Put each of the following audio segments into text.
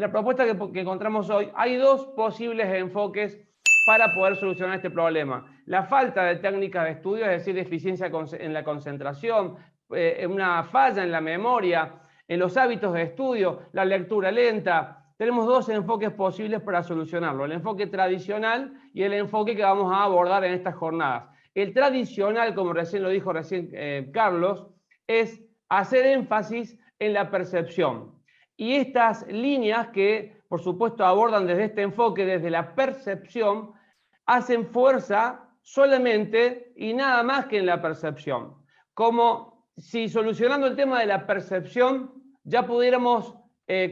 la propuesta que encontramos hoy, hay dos posibles enfoques para poder solucionar este problema. La falta de técnicas de estudio, es decir, deficiencia en la concentración, una falla en la memoria, en los hábitos de estudio, la lectura lenta. Tenemos dos enfoques posibles para solucionarlo, el enfoque tradicional y el enfoque que vamos a abordar en estas jornadas. El tradicional, como recién lo dijo Carlos, es hacer énfasis en la percepción. Y estas líneas que, por supuesto, abordan desde este enfoque, desde la percepción, hacen fuerza solamente y nada más que en la percepción. Como si solucionando el tema de la percepción ya pudiéramos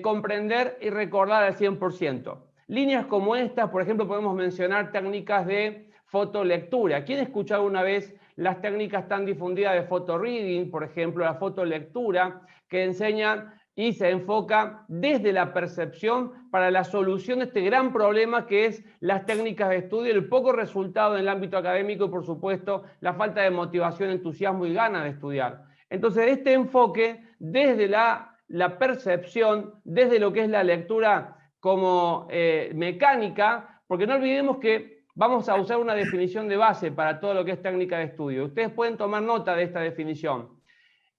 comprender y recordar al 100%. Líneas como estas, por ejemplo, podemos mencionar técnicas de fotolectura. ¿Quién escuchó alguna vez las técnicas tan difundidas de photoreading, por ejemplo, la fotolectura, que enseñan y se enfoca desde la percepción para la solución de este gran problema que es las técnicas de estudio, el poco resultado en el ámbito académico y, por supuesto, la falta de motivación, entusiasmo y ganas de estudiar? Entonces, este enfoque desde la percepción, desde lo que es la lectura como mecánica, porque no olvidemos que vamos a usar una definición de base para todo lo que es técnica de estudio. Ustedes pueden tomar nota de esta definición.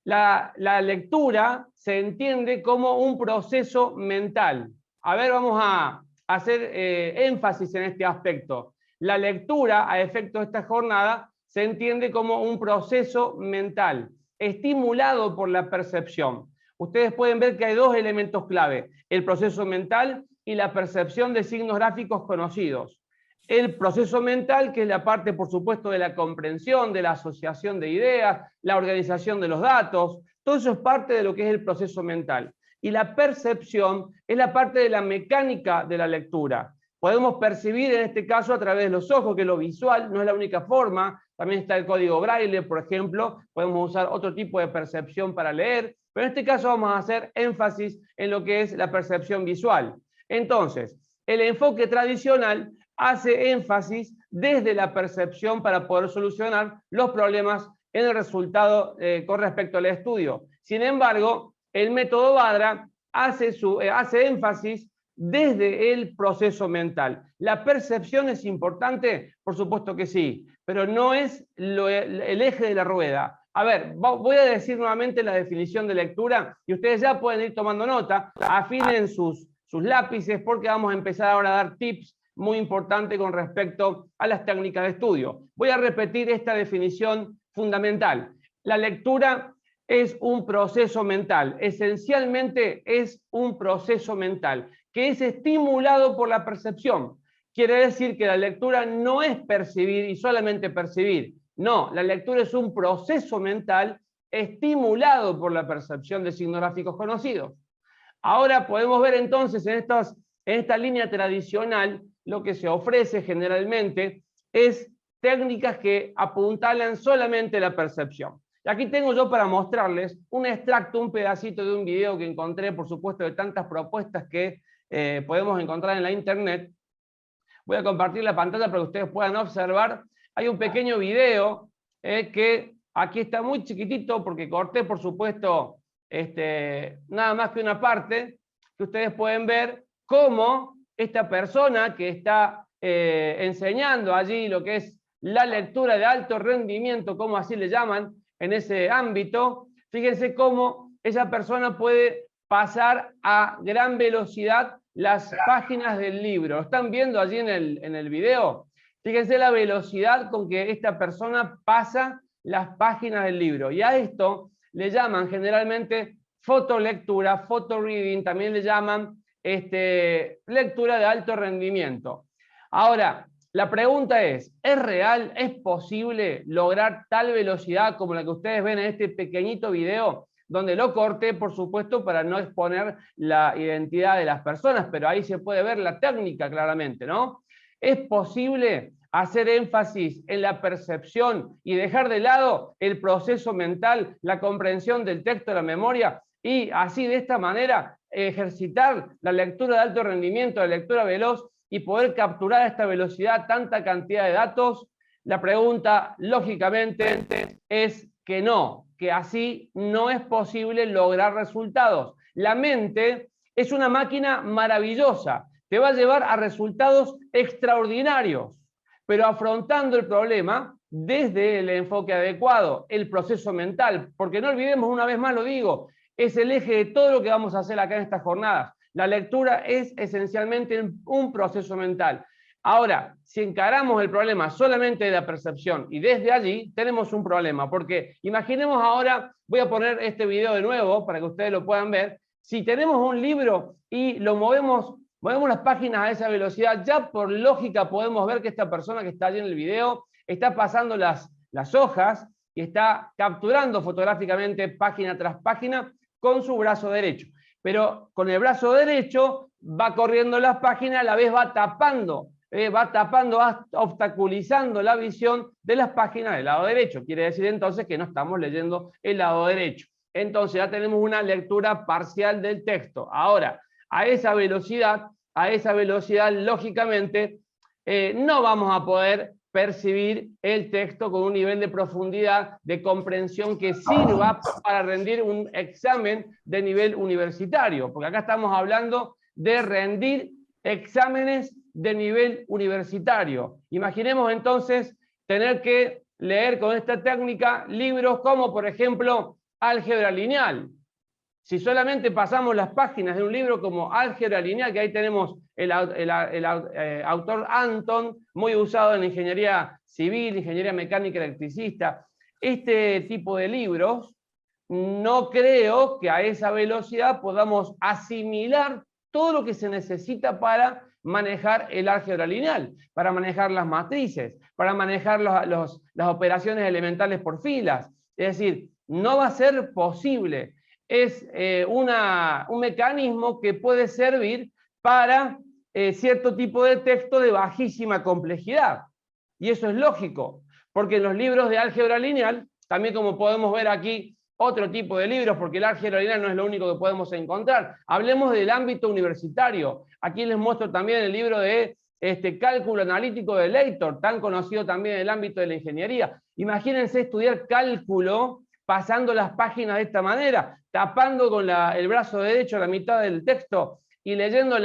La lectura se entiende como un proceso mental. A ver, vamos a hacer énfasis en este aspecto. La lectura, a efectos de esta jornada, se entiende como un proceso mental, estimulado por la percepción. Ustedes pueden ver que hay dos elementos clave, el proceso mental y la percepción de signos gráficos conocidos. El proceso mental, que es la parte, por supuesto, de la comprensión, de la asociación de ideas, la organización de los datos, todo eso es parte de lo que es el proceso mental. Y la percepción es la parte de la mecánica de la lectura. Podemos percibir en este caso a través de los ojos, que lo visual no es la única forma, también está el código Braille, por ejemplo, podemos usar otro tipo de percepción para leer, pero en este caso vamos a hacer énfasis en lo que es la percepción visual. Entonces, el enfoque tradicional hace énfasis desde la percepción para poder solucionar los problemas en el resultado con respecto al estudio. Sin embargo, el método Badra hace énfasis desde el proceso mental. ¿La percepción es importante? Por supuesto que sí, pero no es el eje de la rueda. A ver, voy a decir nuevamente la definición de lectura y ustedes ya pueden ir tomando nota, afinen sus lápices porque vamos a empezar ahora a dar tips muy importante con respecto a las técnicas de estudio. Voy a repetir esta definición fundamental. La lectura es un proceso mental, esencialmente es un proceso mental que es estimulado por la percepción. Quiere decir que la lectura no es percibir y solamente percibir. No, la lectura es un proceso mental estimulado por la percepción de signos gráficos conocidos. Ahora podemos ver entonces en esta línea tradicional lo que se ofrece generalmente es técnicas que apuntalan solamente la percepción. Y aquí tengo yo para mostrarles un extracto, un pedacito de un video que encontré, por supuesto, de tantas propuestas que podemos encontrar en la internet. Voy a compartir la pantalla para que ustedes puedan observar. Hay un pequeño video que aquí está muy chiquitito porque corté, por supuesto, nada más que una parte, que ustedes pueden ver cómo esta persona que está enseñando allí lo que es la lectura de alto rendimiento, como así le llaman en ese ámbito, fíjense cómo esa persona puede pasar a gran velocidad las páginas del libro. ¿Lo están viendo allí en el video? Fíjense la velocidad con que esta persona pasa las páginas del libro. Y a esto le llaman generalmente fotolectura, photoreading, también le llaman lectura de alto rendimiento. Ahora, la pregunta es real? ¿Es posible lograr tal velocidad como la que ustedes ven en este pequeñito video? Donde lo corté, por supuesto, para no exponer la identidad de las personas, pero ahí se puede ver la técnica claramente, ¿no? ¿Es posible hacer énfasis en la percepción y dejar de lado el proceso mental, la comprensión del texto, la memoria, y así de esta manera ejercitar la lectura de alto rendimiento, la lectura veloz y poder capturar a esta velocidad tanta cantidad de datos? La pregunta, lógicamente, es que no, que así no es posible lograr resultados. La mente Es una máquina maravillosa, te va a llevar a resultados extraordinarios, pero afrontando el problema desde el enfoque adecuado, el proceso mental, porque no olvidemos, una vez más lo digo, es el eje de todo lo que vamos a hacer acá en estas jornadas. La lectura es esencialmente un proceso mental. Ahora, si encaramos el problema solamente de la percepción y desde allí, tenemos un problema, porque imaginemos ahora, voy a poner este video de nuevo para que ustedes lo puedan ver, si tenemos un libro y lo movemos las páginas a esa velocidad, ya por lógica podemos ver que esta persona que está allí en el video está pasando las hojas y está capturando fotográficamente página tras página con su brazo derecho. Pero con el brazo derecho va corriendo las páginas, a la vez va tapando, obstaculizando la visión de las páginas del lado derecho. Quiere decir entonces que no estamos leyendo el lado derecho. Entonces ya tenemos una lectura parcial del texto. Ahora, a esa velocidad, lógicamente, no vamos a poder percibir el texto con un nivel de profundidad, de comprensión que sirva para rendir un examen de nivel universitario, porque acá estamos hablando de rendir exámenes de nivel universitario. Imaginemos entonces tener que leer con esta técnica libros como, por ejemplo, álgebra lineal. Si solamente pasamos las páginas de un libro como álgebra lineal, que ahí tenemos el autor Anton, muy usado en ingeniería civil, ingeniería mecánica electricista, este tipo de libros, no creo que a esa velocidad podamos asimilar todo lo que se necesita para manejar el álgebra lineal, para manejar las matrices, para manejar las operaciones elementales por filas. Es decir, no va a ser posible. Es un mecanismo que puede servir para cierto tipo de texto de bajísima complejidad. Y eso es lógico, porque en los libros de álgebra lineal, también como podemos ver aquí, otro tipo de libros, porque el álgebra lineal no es lo único que podemos encontrar. Hablemos del ámbito universitario. Aquí les muestro también el libro de cálculo analítico de Leighton, tan conocido también en el ámbito de la ingeniería. Imagínense estudiar cálculo pasando las páginas de esta manera, tapando con el brazo derecho la mitad del texto y leyendo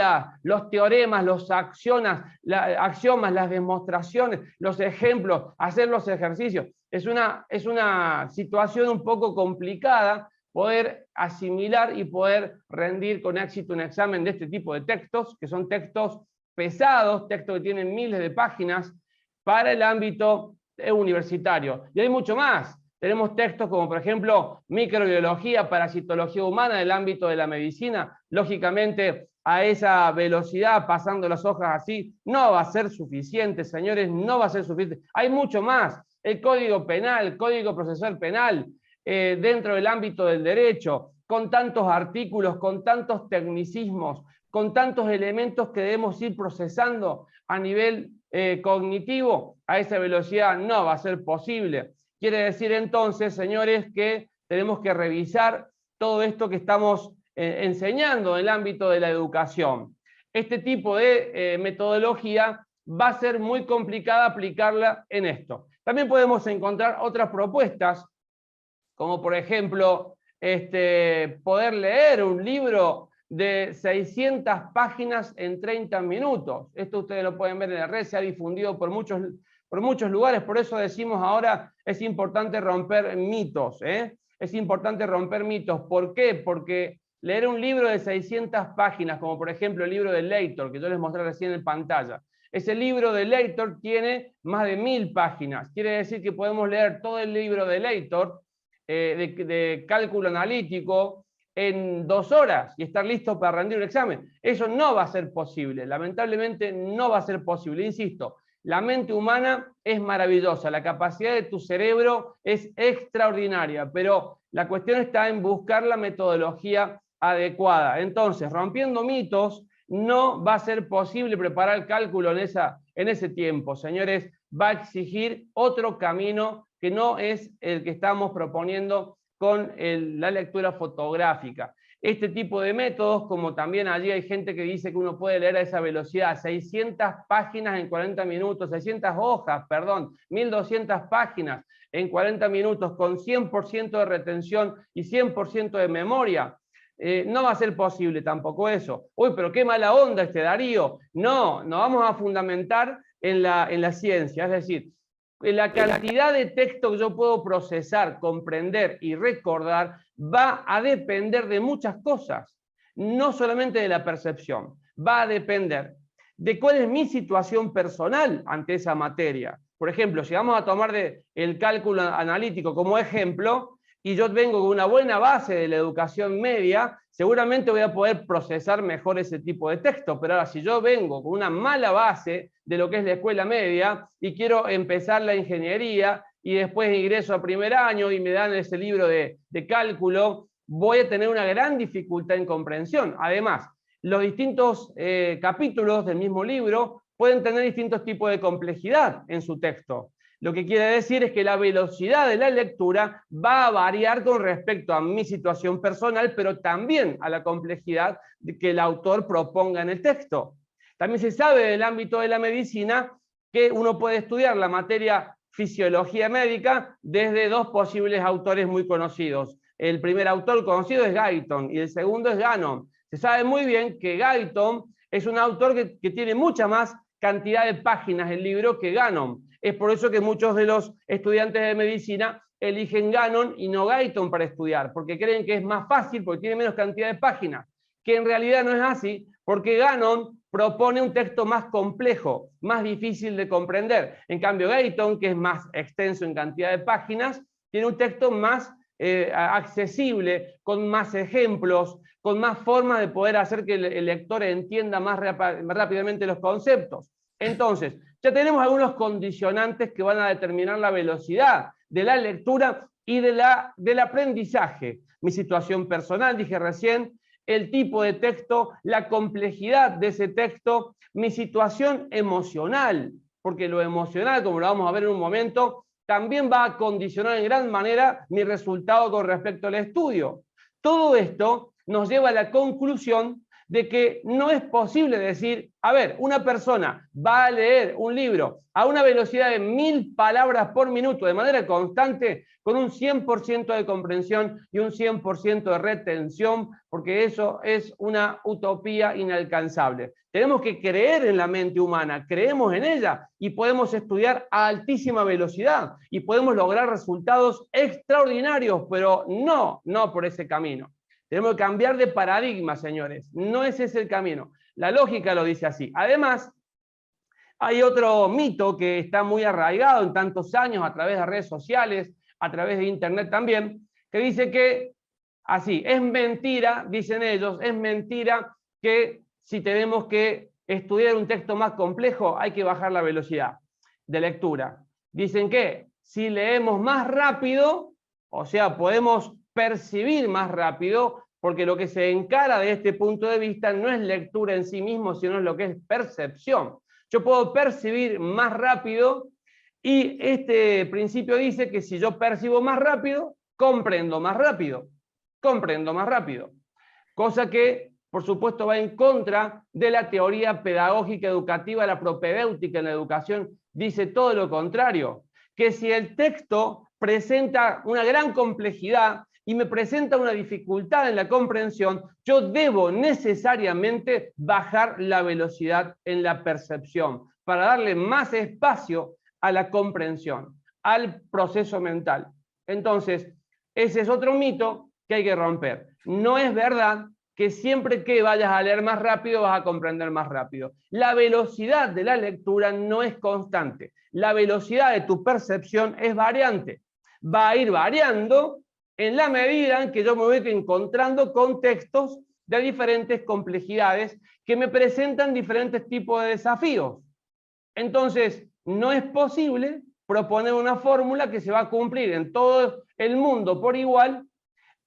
los teoremas, los axiomas, las demostraciones, los ejemplos, hacer los ejercicios. Es una situación un poco complicada poder asimilar y poder rendir con éxito un examen de este tipo de textos, que son textos pesados, textos que tienen miles de páginas, para el ámbito universitario. Y hay mucho más. Tenemos textos como, por ejemplo, microbiología, parasitología humana del ámbito de la medicina. Lógicamente, a esa velocidad, pasando las hojas así, no va a ser suficiente, señores, no va a ser suficiente. Hay mucho más. El Código Penal, el Código Procesal Penal, dentro del ámbito del derecho, con tantos artículos, con tantos tecnicismos, con tantos elementos que debemos ir procesando a nivel cognitivo, a esa velocidad no va a ser posible. Quiere decir entonces, señores, que tenemos que revisar todo esto que estamos enseñando en el ámbito de la educación. Este tipo de metodología va a ser muy complicada aplicarla en esto. También podemos encontrar otras propuestas, como por ejemplo, poder leer un libro de 600 páginas en 30 minutos. Esto ustedes lo pueden ver en la red, se ha difundido por muchos lugares, por eso decimos ahora es importante romper mitos, es importante romper mitos. ¿Por qué? Porque leer un libro de 600 páginas, como por ejemplo el libro de Leighton, que yo les mostré recién en pantalla, ese libro de Leighton tiene más de 1000 páginas, quiere decir que podemos leer todo el libro de Leighton, de cálculo analítico, en 2 horas y estar listo para rendir un examen. Eso no va a ser posible, lamentablemente no va a ser posible, insisto. La mente humana es maravillosa, la capacidad de tu cerebro es extraordinaria, pero la cuestión está en buscar la metodología adecuada. Entonces, rompiendo mitos, no va a ser posible preparar el cálculo en ese tiempo, señores. Va a exigir otro camino que no es el que estamos proponiendo con la lectura fotográfica. Este tipo de métodos, como también allí hay gente que dice que uno puede leer a esa velocidad, 600 páginas en 40 minutos, 600 hojas, perdón, 1200 páginas en 40 minutos, con 100% de retención y 100% de memoria. no va a ser posible tampoco eso. Uy, pero qué mala onda este Darío. No, nos vamos a fundamentar en la ciencia, es decir, la cantidad de texto que yo puedo procesar, comprender y recordar va a depender de muchas cosas, no solamente de la percepción, va a depender de cuál es mi situación personal ante esa materia. Por ejemplo, si vamos a tomar el cálculo analítico como ejemplo, y yo vengo con una buena base de la educación media, seguramente voy a poder procesar mejor ese tipo de texto. Pero ahora, si yo vengo con una mala base de lo que es la escuela media y quiero empezar la ingeniería y después ingreso a primer año y me dan ese libro de cálculo, voy a tener una gran dificultad en comprensión. Además, los distintos capítulos del mismo libro pueden tener distintos tipos de complejidad en su texto. Lo que quiere decir es que la velocidad de la lectura va a variar con respecto a mi situación personal, pero también a la complejidad que el autor proponga en el texto. También se sabe del ámbito de la medicina que uno puede estudiar la materia fisiología médica desde dos posibles autores muy conocidos. El primer autor conocido es Guyton y el segundo es Gannon. Se sabe muy bien que Guyton es un autor que tiene mucha más cantidad de páginas el libro que Gannon. Es por eso que muchos de los estudiantes de medicina eligen Gannon y no Guyton para estudiar, porque creen que es más fácil, porque tiene menos cantidad de páginas, que en realidad no es así, porque Gannon propone un texto más complejo, más difícil de comprender. En cambio, Guyton, que es más extenso en cantidad de páginas, tiene un texto más accesible, con más ejemplos, con más formas de poder hacer que el lector entienda más rápidamente los conceptos. Entonces, ya tenemos algunos condicionantes que van a determinar la velocidad de la lectura y del aprendizaje. Mi situación personal, dije recién, el tipo de texto, la complejidad de ese texto, mi situación emocional, porque lo emocional, como lo vamos a ver en un momento, también va a condicionar en gran manera mi resultado con respecto al estudio. Todo esto nos lleva a la conclusión de que no es posible decir, a ver, una persona va a leer un libro a una velocidad de 1000 palabras por minuto de manera constante con un 100% de comprensión y un 100% de retención, porque eso es una utopía inalcanzable. Tenemos que creer en la mente humana, creemos en ella y podemos estudiar a altísima velocidad y podemos lograr resultados extraordinarios, pero no por ese camino. Tenemos que cambiar de paradigma, señores. No es ese el camino. La lógica lo dice así. Además, hay otro mito que está muy arraigado en tantos años a través de redes sociales, a través de internet también, que dice que, así, es mentira, dicen ellos, es mentira que si tenemos que estudiar un texto más complejo hay que bajar la velocidad de lectura. Dicen que si leemos más rápido, o sea, podemos percibir más rápido, porque lo que se encara de este punto de vista no es lectura en sí mismo, sino lo que es percepción. Yo puedo percibir más rápido y este principio dice que si yo percibo más rápido, comprendo más rápido. Comprendo más rápido. Cosa que, por supuesto, va en contra de la teoría pedagógica educativa, la propedéutica en la educación, dice todo lo contrario, que si el texto presenta una gran complejidad y me presenta una dificultad en la comprensión, yo debo necesariamente bajar la velocidad en la percepción para darle más espacio a la comprensión, al proceso mental. Entonces, ese es otro mito que hay que romper. No es verdad que siempre que vayas a leer más rápido vas a comprender más rápido. La velocidad de la lectura no es constante. La velocidad de tu percepción es variante. Va a ir variando en la medida en que yo me voy encontrando con textos de diferentes complejidades que me presentan diferentes tipos de desafíos. Entonces, no es posible proponer una fórmula que se va a cumplir en todo el mundo por igual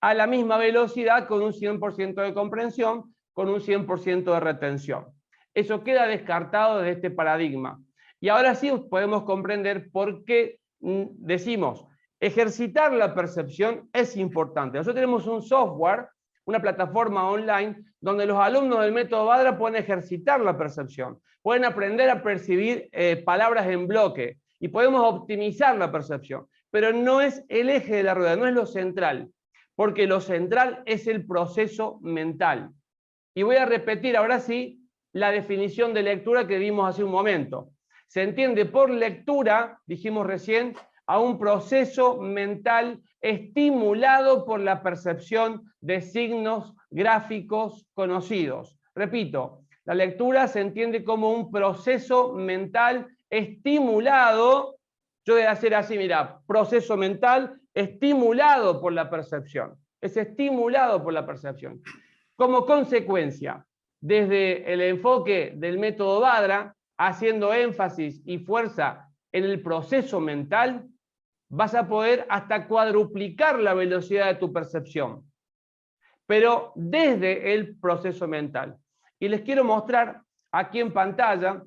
a la misma velocidad con un 100% de comprensión, con un 100% de retención. Eso queda descartado de este paradigma. Y ahora sí podemos comprender por qué decimos ejercitar la percepción es importante. Nosotros tenemos un software, una plataforma online, donde los alumnos del método Badra pueden ejercitar la percepción, pueden aprender a percibir palabras en bloque y podemos optimizar la percepción, pero no es el eje de la rueda, no es lo central. porque lo central es el proceso mental. Y voy a repetir ahora sí la definición de lectura que vimos hace un momento. Se entiende por lectura, dijimos recién, a un proceso mental estimulado por la percepción de signos gráficos conocidos. Repito, la lectura se entiende como un proceso mental estimulado. Yo voy a hacer así, mira, proceso mental estimulado por la percepción. Es estimulado por la percepción. Como consecuencia, desde el enfoque del método Badra, haciendo énfasis y fuerza en el proceso mental, vas a poder hasta cuadruplicar la velocidad de tu percepción, pero desde el proceso mental. Y les quiero mostrar aquí en pantalla,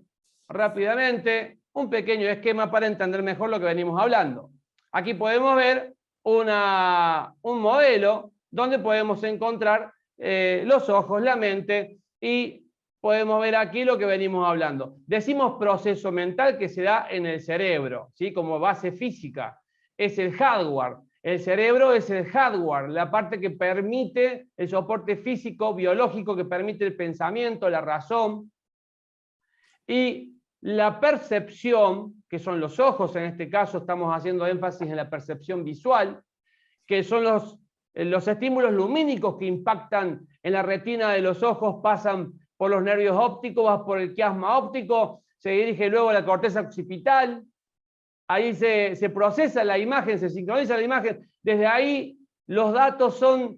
rápidamente, un pequeño esquema para entender mejor lo que venimos hablando. Aquí podemos ver un modelo donde podemos encontrar los ojos, la mente, y podemos ver aquí lo que venimos hablando. Decimos proceso mental que se da en el cerebro, ¿sí? Como base física. Es el hardware. El cerebro es el hardware, la parte que permite el soporte físico, biológico, que permite el pensamiento, la razón. Y la percepción, que son los ojos, en este caso estamos haciendo énfasis en la percepción visual, que son los estímulos lumínicos que impactan en la retina de los ojos, pasan por los nervios ópticos, van por el quiasma óptico, se dirige luego a la corteza occipital, ahí se procesa la imagen, se sincroniza la imagen, desde ahí los datos son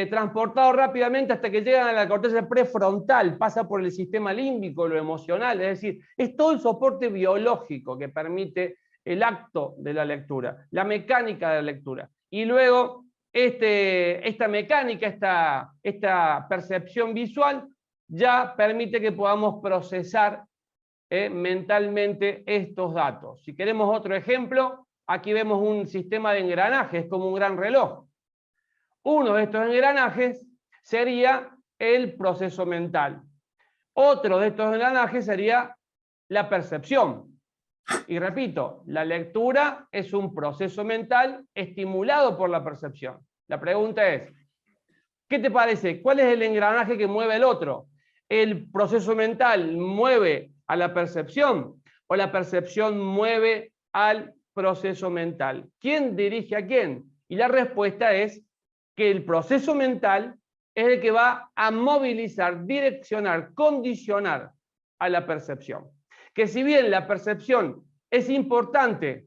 transportados rápidamente hasta que llegan a la corteza prefrontal, pasa por el sistema límbico, lo emocional, es decir, es todo el soporte biológico que permite el acto de la lectura, la mecánica de la lectura. Y luego esta mecánica, esta percepción visual ya permite que podamos procesar mentalmente estos datos. Si queremos otro ejemplo, aquí vemos un sistema de engranajes, como un gran reloj. Uno de estos engranajes sería el proceso mental. Otro de estos engranajes sería la percepción. Y repito, la lectura es un proceso mental estimulado por la percepción. La pregunta es, ¿qué te parece? ¿Cuál es el engranaje que mueve el otro? ¿El proceso mental mueve a la percepción o la percepción mueve al proceso mental? ¿Quién dirige a quién? Y la respuesta es que el proceso mental es el que va a movilizar, direccionar, condicionar a la percepción. Que si bien la percepción es importante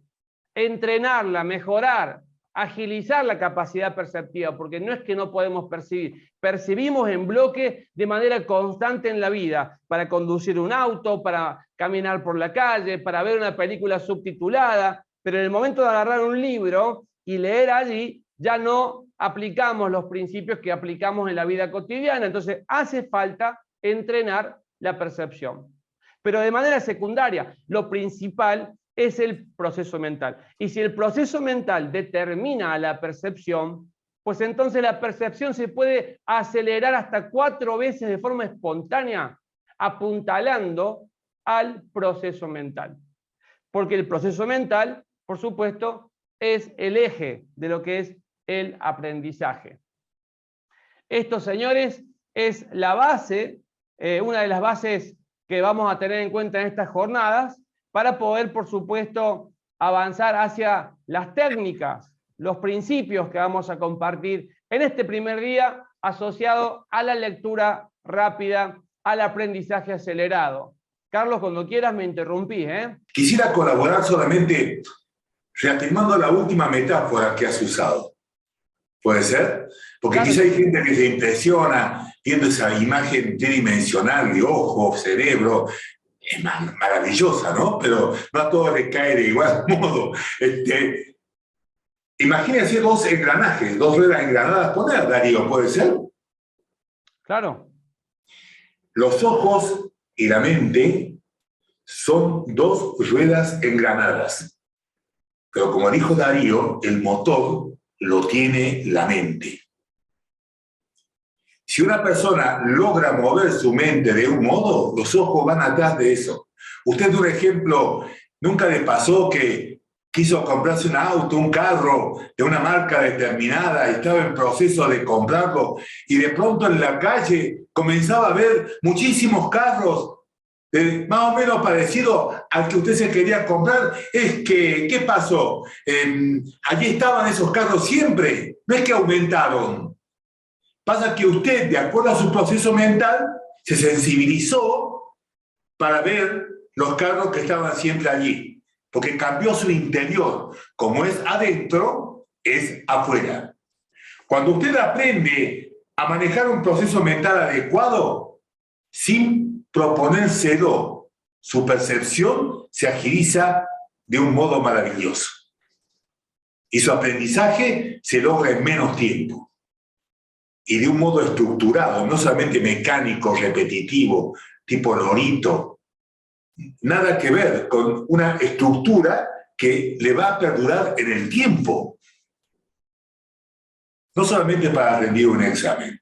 entrenarla, mejorar, agilizar la capacidad perceptiva, porque no es que no podemos percibir, percibimos en bloque de manera constante en la vida, para conducir un auto, para caminar por la calle, para ver una película subtitulada, pero en el momento de agarrar un libro y leer allí, ya no aplicamos los principios que aplicamos en la vida cotidiana, entonces hace falta entrenar la percepción. Pero de manera secundaria, lo principal es el proceso mental. Y si el proceso mental determina a la percepción, pues entonces la percepción se puede acelerar hasta 4 veces de forma espontánea, apuntalando al proceso mental. Porque el proceso mental, por supuesto, es el eje de lo que es el aprendizaje. Esto, señores, es la base, una de las bases que vamos a tener en cuenta en estas jornadas, para poder, por supuesto, avanzar hacia las técnicas, los principios que vamos a compartir en este primer día asociado a la lectura rápida, al aprendizaje acelerado. Carlos, cuando quieras me interrumpí. Quisiera colaborar solamente reafirmando la última metáfora que has usado. ¿Puede ser? Porque Claro. quizá hay gente que se impresiona viendo esa imagen tridimensional de ojo, cerebro. Es maravillosa, ¿no? Pero no a todos les cae de igual modo. Imagínense 2 engranajes, 2 ruedas engranadas poner, Darío, ¿puede ser? Claro. Los ojos y la mente son 2 ruedas engranadas. Pero como dijo Darío, el motor lo tiene la mente. Si una persona logra mover su mente de un modo, los ojos van atrás de eso. Usted, un ejemplo, ¿nunca le pasó que quiso comprarse un auto, un carro de una marca determinada, y estaba en proceso de comprarlo, y de pronto en la calle comenzaba a ver muchísimos carros más o menos parecidos al que usted se quería comprar. Es que, ¿qué pasó? Allí estaban esos carros siempre, no es que aumentaron. Pasa que usted, de acuerdo a su proceso mental, se sensibilizó para ver los carros que estaban siempre allí, porque cambió su interior. Como es adentro, es afuera. Cuando usted aprende a manejar un proceso mental adecuado, sin proponérselo, su percepción se agiliza de un modo maravilloso. Y su aprendizaje se logra en menos tiempo. Y de un modo estructurado, no solamente mecánico, repetitivo, tipo lorito. Nada que ver con una estructura que le va a perdurar en el tiempo. No solamente para rendir un examen.